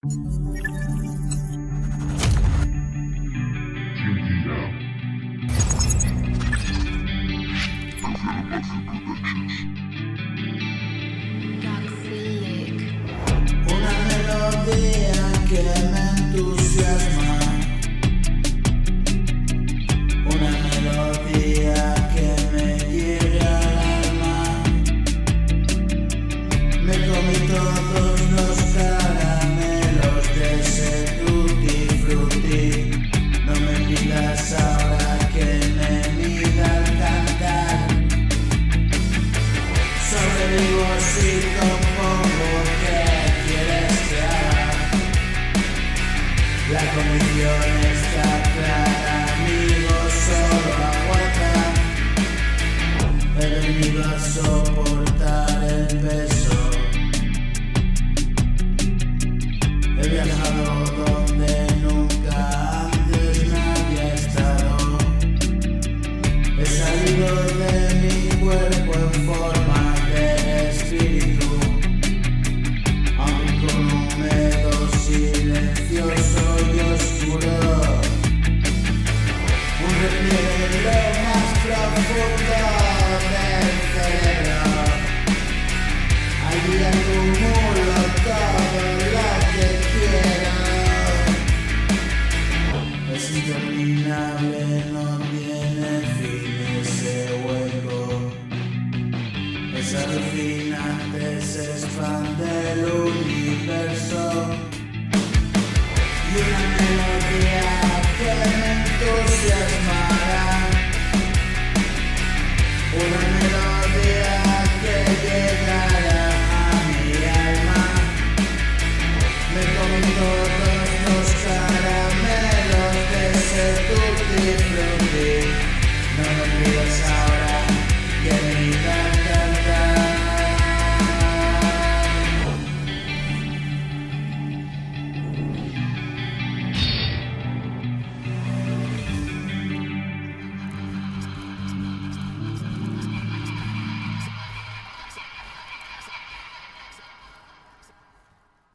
Una melodía que me entusiasma, una melodía que me llega al alma. Me comí todos los caramelos de ese tutti frutti. No me pidas ahora que me mida al cantar. Sobrevivo si compongo que quieres que haga. La condición está clara, amigo, solo aguanta. He venido a soportar el peso. He viajado donde nunca antes nadie ha estado. He salido de mi cuerpo en forma de espíritu, a un rincón húmedo, silencioso y oscuro. Un repliegue en lo más profundo del cerebro. Allí acumulo todo lo que quiero. Es interminable, no tiene fin ese hueco. Es alucinante, se expande el universo. Y una melodía que me entusiasmará. Una melodía que llegará a mi alma. Me comí todos los caramelos de ese tutti frutti. No me pidas ahora